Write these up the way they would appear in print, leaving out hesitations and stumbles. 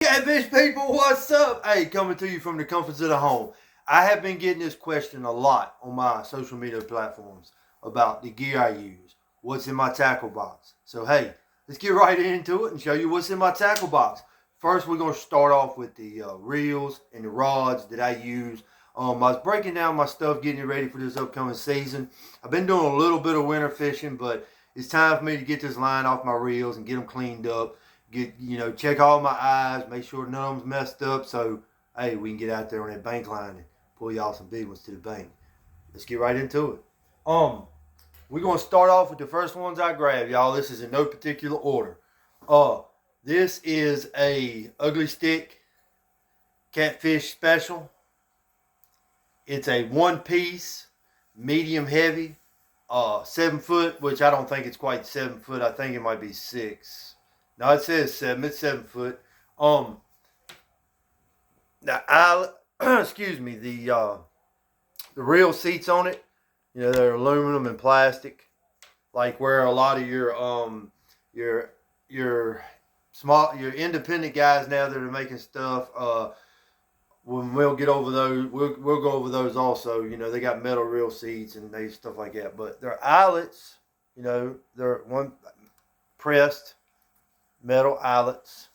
Catfish people, what's up? Hey, coming to you from the comforts of the home. I have been getting this question a lot on my social media platforms about the gear I use, what's in my tackle box. So hey, let's get right into it and show you what's in my tackle box. First, we're going to start off with the reels and the rods that I use. I was breaking down my stuff, getting it ready for this upcoming season. I've been doing a little bit of winter fishing, but it's time for me to get this line off my reels and get them cleaned up. Check all my eyes, make sure none of them's messed up, so hey, we can get out there on that bank line and pull y'all some big ones to the bank. Let's get right into it. We're gonna start off with the first ones I grabbed, y'all. This is in no particular order. This is a ugly stick catfish special. It's a one piece, medium heavy, 7 foot, which I don't think it's quite 7 foot. I think it might be 6. No, it says 7. It's 7 foot. Excuse me. The real seats on it, they're aluminum and plastic, like where a lot of your independent guys now that are making stuff. When we'll get over those, we'll go over those also. They got metal reel seats and they stuff like that. But they're eyelets. They're one pressed metal eyelets.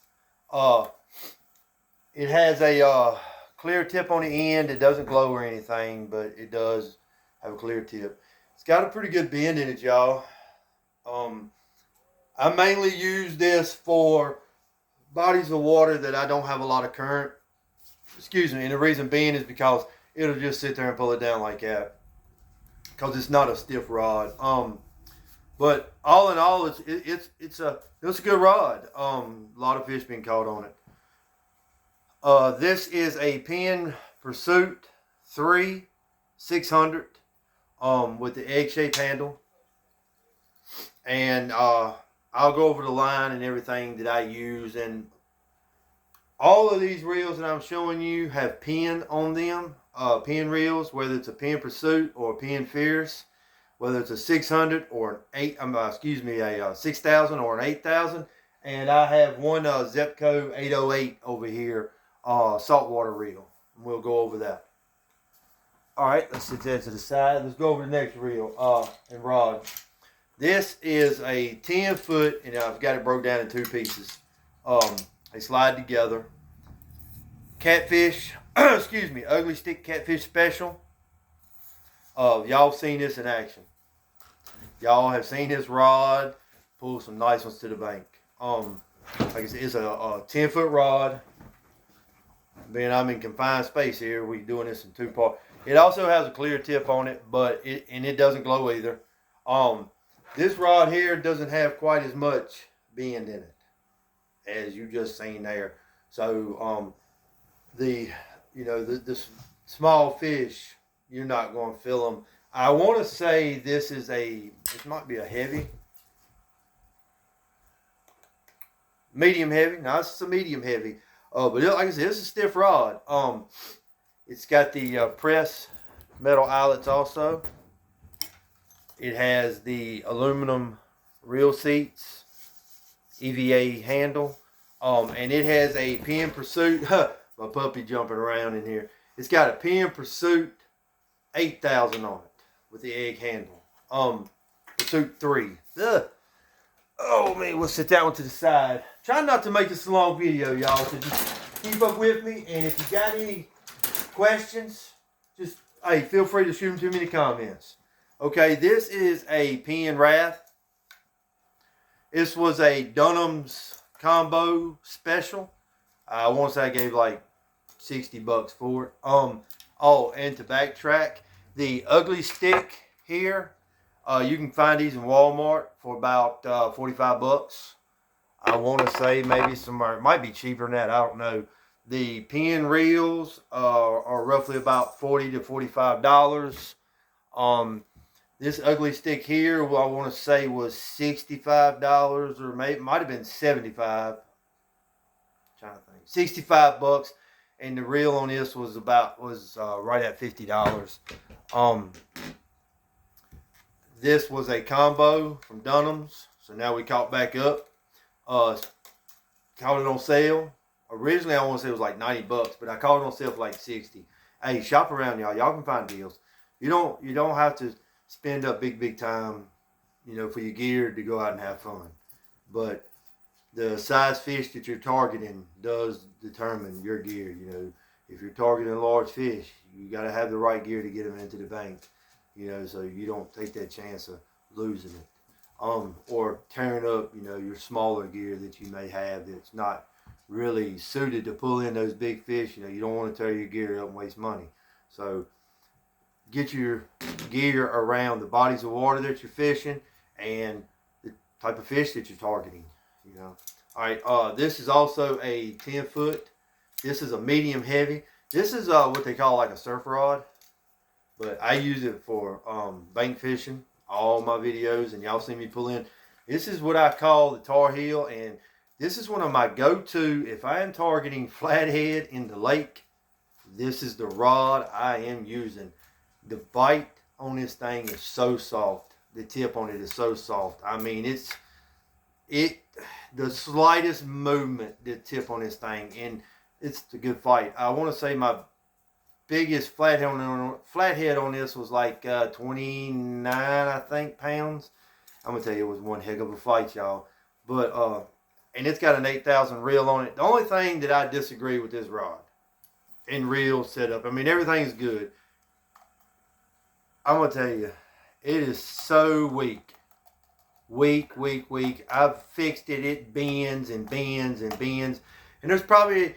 It has a clear tip on the end. It doesn't glow or anything, but it does have a clear tip. It's got a pretty good bend in it, y'all. I mainly use this for bodies of water that I don't have a lot of current. Excuse me, and the reason being is because it'll just sit there and pull it down like that, because it's not a stiff rod. But all in all, it's a good rod. A lot of fish being caught on it. This is a Penn Pursuit 3 600 with the egg-shaped handle, and I'll go over the line and everything that I use. And all of these reels that I'm showing you have Penn on them. Penn reels, whether it's a Penn Pursuit or a Penn Fierce. Whether it's a 600 or a 6,000 or an 8,000, and I have one Zepco 808 over here, saltwater reel. We'll go over that. All right, let's set that to the side. Let's go over the next reel and rod. This is a 10 foot, and I've got it broke down in 2 pieces. They slide together. Catfish, ugly stick catfish special. Y'all seen this in action. Y'all have seen this rod pull some nice ones to the bank. Like I said, it's a 10 foot rod. Being I'm in confined space here, we're doing this in 2 parts. It also has a clear tip on it, but it doesn't glow either. This rod here doesn't have quite as much bend in it as you just seen there. So the small fish, you're not going to feel them. I want to say this might be a heavy, medium heavy. No, it's a medium heavy. But like I said, it's a stiff rod. It's got the press metal eyelets also. It has the aluminum reel seats, EVA handle, and it has a Penn Pursuit. My puppy jumping around in here. It's got a Penn Pursuit 8,000 on it with the egg handle. Pursuit 3. Ugh. Oh man, we'll set that one to the side. Try not to make this a long video, y'all, so just keep up with me. And if you got any questions, just feel free to shoot them to me in the comments. Okay, this is a Penn Wrath. This was a Dunham's combo special. I want to say I gave like $60 for it. And to backtrack, the ugly stick here, you can find these in Walmart for about $45. I want to say maybe somewhere, it might be cheaper than that, I don't know. The Penn reels are roughly about $40 to $45. This ugly stick here, I want to say was $65, or maybe might have been $75. Trying to think, $65, and the reel on this was right at $50. This was a combo from Dunham's, so now we caught back up. Caught it on sale. Originally, I want to say it was like $90, but I called it on sale for like 60. Hey, shop around, y'all. Y'all can find deals. You don't have to spend up big time, for your gear to go out and have fun. But the size fish that you're targeting does determine your gear. If you're targeting large fish, you got to have the right gear to get them into the bank. So you don't take that chance of losing it, or tearing up, your smaller gear that you may have that's not really suited to pull in those big fish. You don't want to tear your gear up and waste money. So get your gear around the bodies of water that you're fishing and the type of fish that you're targeting. All right. This is also a 10-foot. This is a medium heavy. This is what they call like a surf rod, but I use it for bank fishing. All my videos, and y'all see me pull in. This is what I call the Tar Heel, and this is one of my go-to if I am targeting flathead in the lake. This is the rod I am using. The bite on this thing is so soft. The tip on it is so soft. I mean, the slightest movement, the tip on this thing, and it's a good fight. I want to say my biggest flathead on this was like 29, I think, pounds. I'm gonna tell you, it was one heck of a fight, y'all. But and it's got an 8,000 reel on it. The only thing that I disagree with this rod and reel setup, I mean, everything's good. I'm gonna tell you, it is so weak. Weak. I've fixed it. It bends and bends and bends. And there's probably,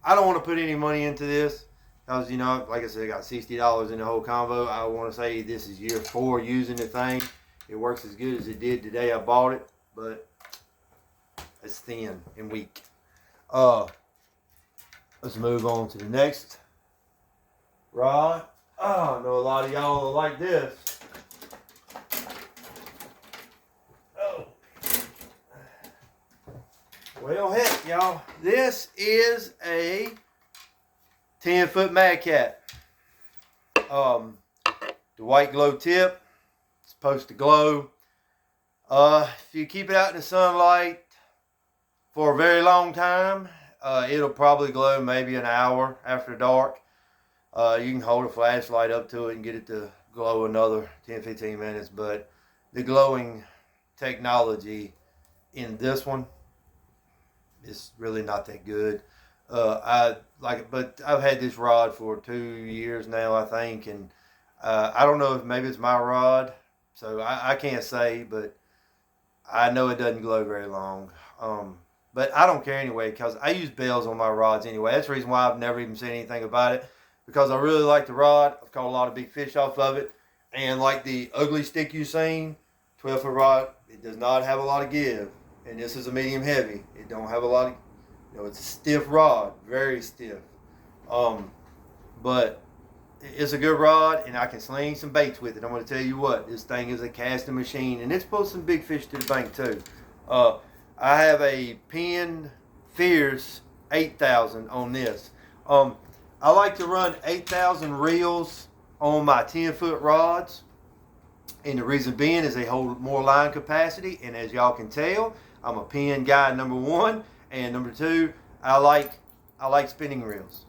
I don't want to put any money into this because, like I said, I got $60 in the whole combo. I want to say this is year 4 using the thing. It works as good as it did today I bought it, but it's thin and weak. Let's move on to the next rod. I know a lot of y'all will like this. Well, heck, y'all, this is a 10-foot Mad Cat. The white glow tip, it's supposed to glow. If you keep it out in the sunlight for a very long time, it'll probably glow maybe an hour after dark. You can hold a flashlight up to it and get it to glow another 10-15 minutes, but the glowing technology in this one, it's really not that good. But I've had this rod for 2 years now, I think, and I don't know if maybe it's my rod, so I can't say, but I know it doesn't glow very long. But I don't care anyway, because I use bells on my rods anyway. That's the reason why I've never even said anything about it, because I really like the rod. I've caught a lot of big fish off of it, and like the ugly stick you've seen, 12-foot rod, it does not have a lot of give. And this is a medium heavy. It don't have a lot of, it's a stiff rod, very stiff. But it's a good rod, and I can sling some baits with it. I'm going to tell you what, this thing is a casting machine, and it's pulls some big fish to the bank too. I have a Penn Fierce 8,000 on this. I like to run 8,000 reels on my 10-foot rods, and the reason being is they hold more line capacity, and as y'all can tell, I'm a Penn guy, number 1, and number 2, I like spinning reels.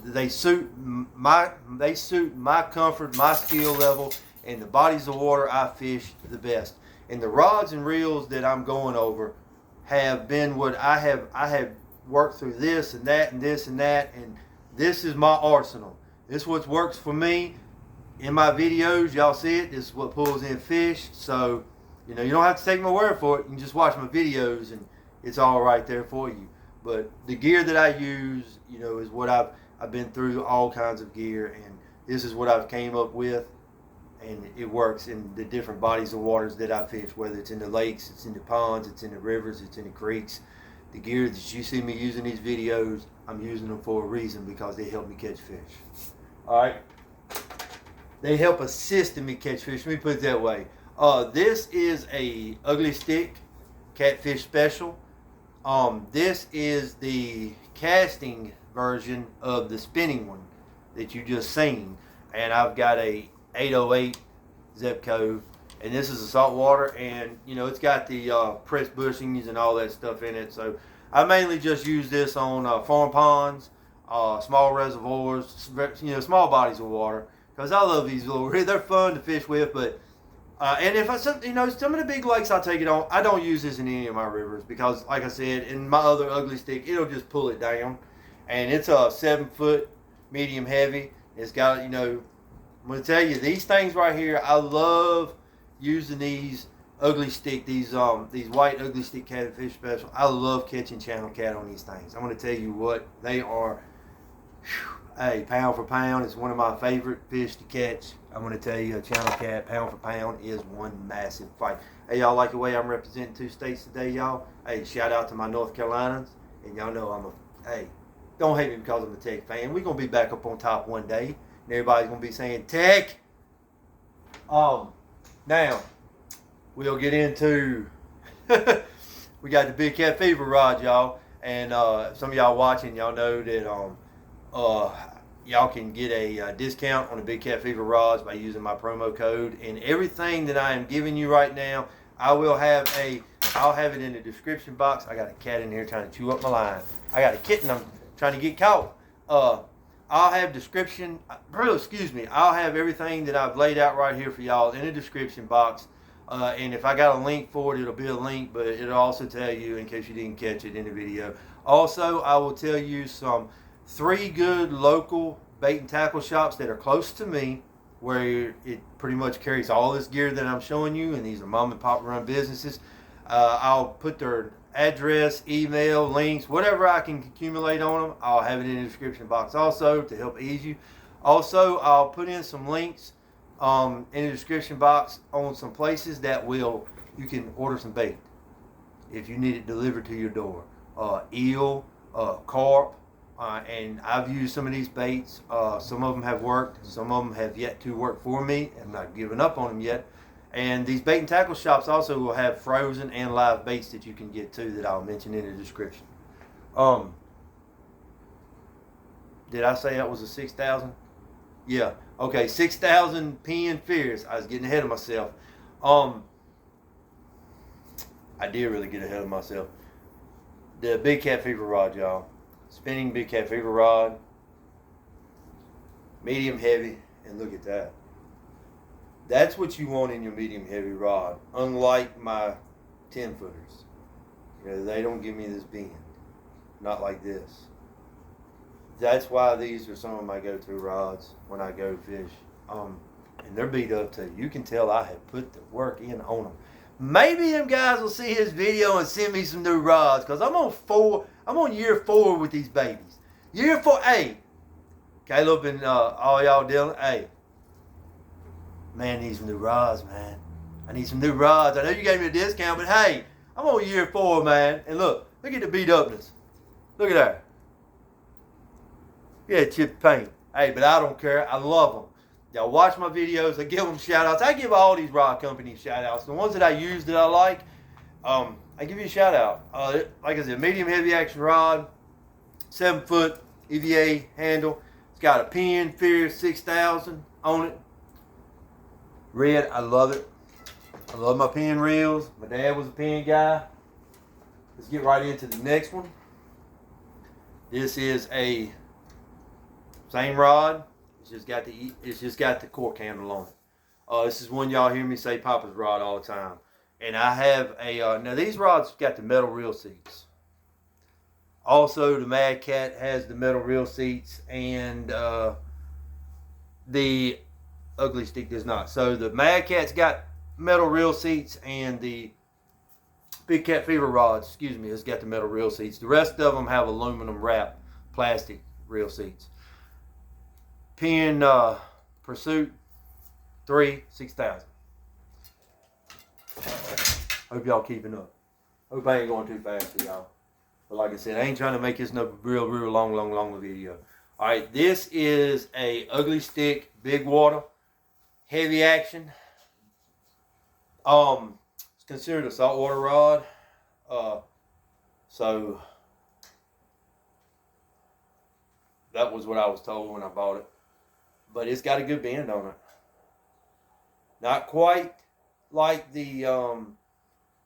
They suit my comfort, my skill level, and the bodies of water I fish the best. And the rods and reels that I'm going over have been what I have worked through this and that and this and that, and this is my arsenal. This is what works for me. In my videos, y'all see it. This is what pulls in fish. So, you don't have to take my word for it. You can just watch my videos, and it's all right there for you. But the gear that I use, is what I've been through all kinds of gear, and this is what I've came up with, and it works in the different bodies of waters that I fish, whether it's in the lakes, it's in the ponds, it's in the rivers, it's in the creeks. The gear that you see me using these videos, I'm using them for a reason, because they help me catch fish. All right. They help assist in me catch fish. Let me put it that way. This is a ugly stick catfish special. This is the casting version of the spinning one that you just seen, and I've got a 808 Zebco, and this is a saltwater, and it's got the pressed bushings and all that stuff in it. So I mainly just use this on farm ponds, small reservoirs, small bodies of water, because I love these little. They're fun to fish with, but and if some of the big lakes I take it on, I don't use this in any of my rivers because, like I said, in my other ugly stick, it'll just pull it down, and it's a 7-foot medium heavy. It's got I'm gonna tell you these things right here. I love using these ugly stick, these white ugly stick catfish special. I love catching channel cat on these things. I'm gonna tell you what they are. Hey, pound for pound, it's one of my favorite fish to catch. I'm going to tell you, a channel cat, pound for pound, is one massive fight. Hey, y'all like the way I'm representing 2 states today, y'all? Hey, shout out to my North Carolinians. And y'all know hey, don't hate me because I'm a Tech fan. We're going to be back up on top one day. And everybody's going to be saying, Tech! Now, we'll get into, we got the Big Cat Fever rod, y'all. And some of y'all watching, y'all know that y'all can get a discount on the Big Cat Fever rods by using my promo code. And everything that I am giving you right now, I'll have it in the description box. I got a cat in here trying to chew up my line. I got a kitten I'm trying to get caught. I'll have I'll have everything that I've laid out right here for y'all in the description box. And if I got a link for it, it'll be a link, but it'll also tell you, in case you didn't catch it in the video. Also, I will tell you 3 good local bait and tackle shops that are close to me, where it pretty much carries all this gear that I'm showing you, and these are mom and pop run businesses. I'll put their address, email, links, whatever I can accumulate on them. I'll have it in the description box also to help ease you. Also, I'll put in some links in the description box on some places that you can order some bait if you need it delivered to your door. Eel, carp. And I've used some of these baits. Some of them have worked. Some of them have yet to work for me. I'm not giving up on them yet. And these bait and tackle shops also will have frozen and live baits that you can get too, that I'll mention in the description. Did I say that was a 6,000? Yeah. Okay, 6,000 pen fierce. I was getting ahead of myself. I did really get ahead of myself. The Big Cat Fever rod, y'all. Spinning Big Cat Fever rod, medium heavy, and look at that. That's what you want in your medium heavy rod, unlike my 10-footers. They don't give me this bend, not like this. That's why these are some of my go-to rods when I go fish. And they're beat up too. You can tell I have put the work in on them. Maybe them guys will see his video and send me some new rods, because I'm on year 4 with these babies. Year 4. Hey, Caleb and all y'all dealing. Hey, man, I need some new rods, man. I need some new rods. I know you gave me a discount, but hey, I'm on year 4, man. And look at the beat upness. Look at that. Yeah, chipped paint. Hey, but I don't care. I love them. Y'all watch my videos. I give them shout outs. I give all these rod companies shout outs. The ones that I use that I like, I give you a shout out. Like I said, medium heavy action rod, 7-foot EVA handle. It's got a pen fierce 6,000 on it. Red, I love it. I love my pen reels. My dad was a pen guy. Let's get right into the next one. This is a same rod. It's just got the cork handle on it. This is one y'all hear me say Papa's rod all the time. And I have now these rods got the metal reel seats. Also, the Mad Cat has the metal reel seats, and the Ugly Stick does not. So the Mad Cat's got metal reel seats, and the Big Cat Fever rods, has got the metal reel seats. The rest of them have aluminum wrap plastic reel seats. Pen Pursuit 3, 6,000. Hope y'all keeping up. Hope I ain't going too fast for y'all. But like I said, I ain't trying to make this no real long video. Alright, this is a Ugly Stick Big Water heavy action. It's considered a saltwater rod. So that was what I was told when I bought it. But it's got a good bend on it. Not quite like the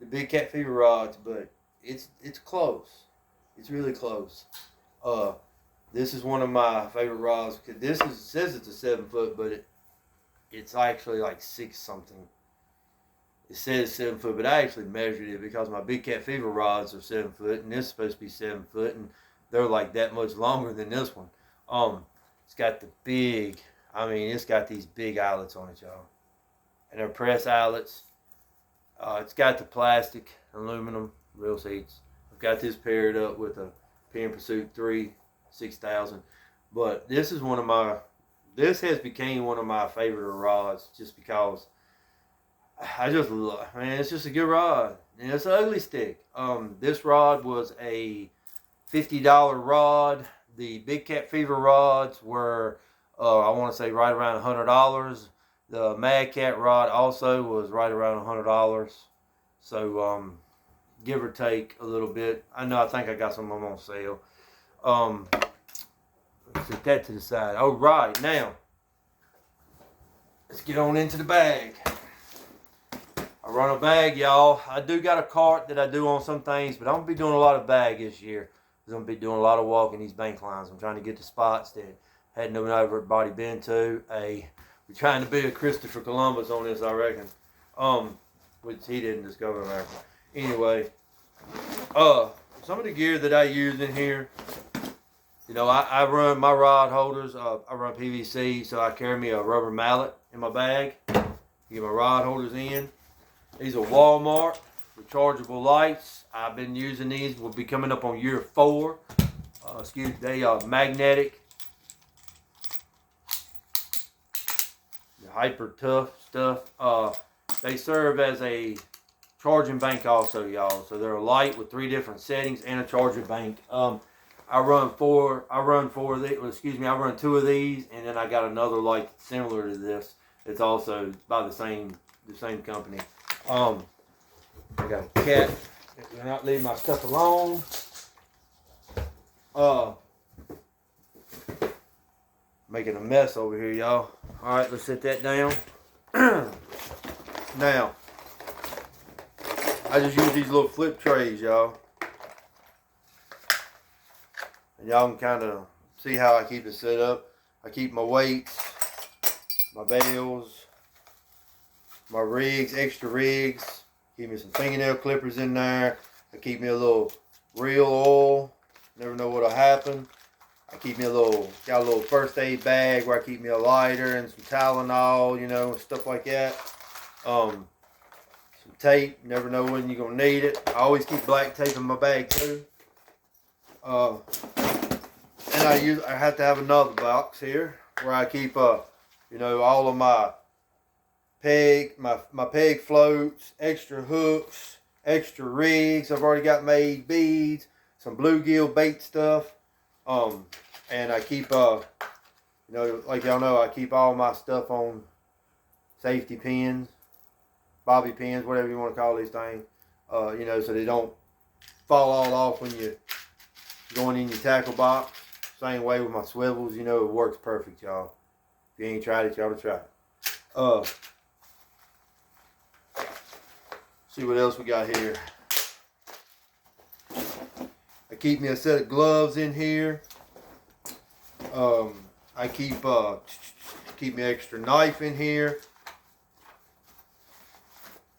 Big Cat Fever rods, but it's close. It's really close. This is one of my favorite rods. This says it's a 7 foot, but it's actually like 6 something. It says 7 foot, but I actually measured it because my Big Cat Fever rods are 7 foot, and this is supposed to be 7 foot, and they're like that much longer than this one. It's got the big. I mean, it's got these big eyelets on it, y'all, and they're press eyelets. It's got the plastic, aluminum reel seats. I've got this paired up with a Pin Pursuit 3 6000, but this is one of my. This has became one of my favorite rods just because I just love. Man, it's just a good rod, and it's an ugly stick. This rod was a $50 rod. The Big Cat Fever rods were, I want to say, right around $100. The Mad Cat rod also was right around $100. So, give or take a little bit. I think I got some of them on sale. Set that to the side. All right, now let's get on into the bag. I run a bag, y'all. I do got a cart that I do on some things, but I'm gonna be doing a lot of bag this year. I'm gonna be doing a lot of walking these bank lines. I'm trying to get to spots that hadn't everybody been to. We're trying to be a Christopher Columbus on this, I reckon. Which he didn't discover America. Anyway, some of the gear that I use in here, you know, I run my rod holders. I run PVC, so I carry me a rubber mallet in my bag. Get my rod holders in. These are Walmart rechargeable lights. I've been using these. We'll be coming up on year 4. They are magnetic. Hyper tough stuff. They serve as a charging bank also, y'all. So they're a light with 3 different settings and a charger bank. I run 2 of these, and then I got another light similar to this. It's also by the same company. I got a cat. We're not leaving my stuff alone. Making a mess over here, y'all. All right, let's set that down. Now, I just use these little flip trays, y'all. And y'all can kind of see how I keep it set up. I keep my weights, my bales, my rigs, extra rigs. Keep me some fingernail clippers in there. I keep me a little real oil. Never know what'll happen. I keep me got a little first aid bag where I keep me a lighter and some Tylenol, you know, stuff like that. Some tape. Never know when you're gonna need it. I always keep black tape in my bag too. And I have to have another box here where I keep you know, all of my peg, my peg floats, extra hooks, extra rigs. I've already got made beads, some bluegill bait stuff. And I keep you know, like y'all know, I keep all my stuff on safety pins, bobby pins, whatever you want to call these things. You know, so they don't fall all off when you're going in your tackle box. Same way with my swivels, you know, it works perfect, y'all. If you ain't tried it, y'all to try it. See what else we got here. I keep me a set of gloves in here. I keep me an extra knife in here.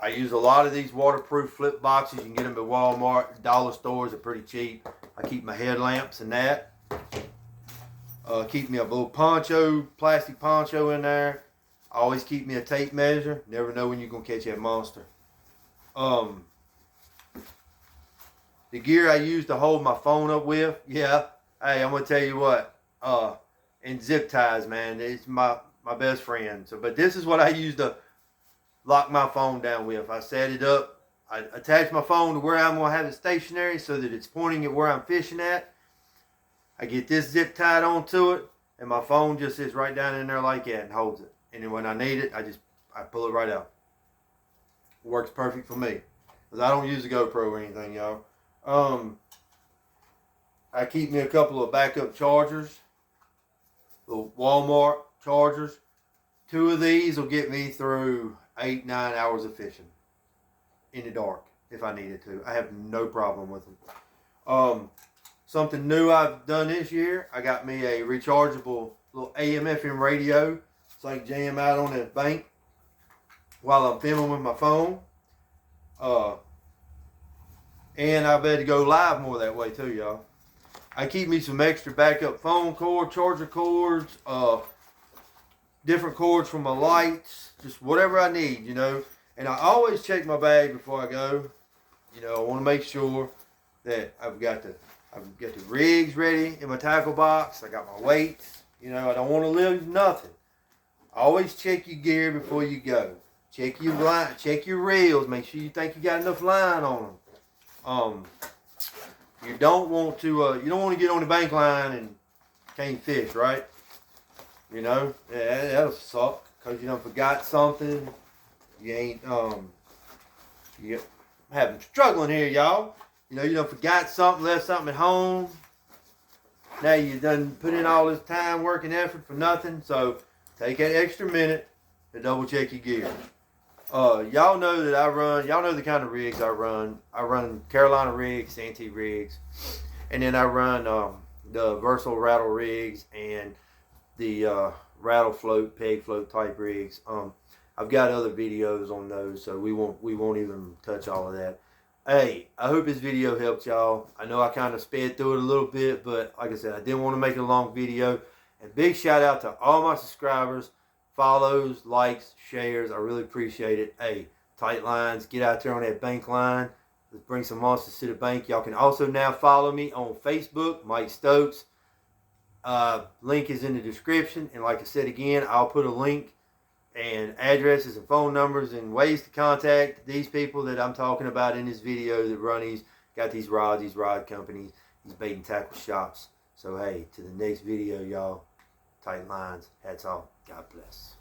I use a lot of these waterproof flip boxes. You can get them at Walmart. Dollar stores are pretty cheap. I keep my headlamps in that. Keep me a little poncho, plastic poncho in there. I always keep me a tape measure. Never know when you're going to catch that monster. The gear I use to hold my phone up with, yeah. Hey, I'm going to tell you what. And zip ties, man. It's my best friend. So, but this is what I use to lock my phone down with. I set it up. I attach my phone to where I'm going to have it stationary so that it's pointing at where I'm fishing at. I get this zip tied onto it, and my phone just sits right down in there like that and holds it. And then when I need it, I pull it right out. It works perfect for me. Because I don't use a GoPro or anything, y'all. I keep me a couple of backup chargers. Little Walmart chargers. 2 of these will get me through 8-9 hours of fishing. In the dark, if I needed to. I have no problem with them. Something new I've done this year, I got me a rechargeable little AM/FM radio so I can jam out on the bank while I'm filming with my phone. And I better go live more that way too, y'all. I keep me some extra backup phone cord, charger cords, different cords for my lights, just whatever I need, you know. And I always check my bag before I go. You know, I want to make sure that I've got the rigs ready in my tackle box. I got my weights. You know, I don't want to leave nothing. Always check your gear before you go. Check your line, check your reels. Make sure you think you got enough line on them. You don't want to get on the bank line and can't fish, right? You know, yeah, that'll suck because you done forgot something. You ain't you having struggling here, y'all. You know, you done forgot something, left something at home. Now you done put in all this time, work, and effort for nothing. So take that extra minute to double check your gear. Y'all know that y'all know the kind of rigs I run. I run Carolina rigs, Santee rigs, and then I run the versatile rattle rigs and the rattle float, peg float type rigs. I've got other videos on those, so we won't even touch all of that. Hey, I hope this video helped y'all. I know I kind of sped through it a little bit, but like I said, I didn't want to make it a long video. And big shout out to all my subscribers, follows, likes, shares. I really appreciate it. Hey, tight lines, get out there on that bank line. Let's bring some monsters to the bank. Y'all can also now follow me on Facebook, Mike Stokes. Link is in the description. And like I said again, I'll put a link and addresses and phone numbers and ways to contact these people that I'm talking about in this video that run got these rod companies, these bait and tackle shops. So hey, to the next video, y'all. Tight lines. Hats off. God bless.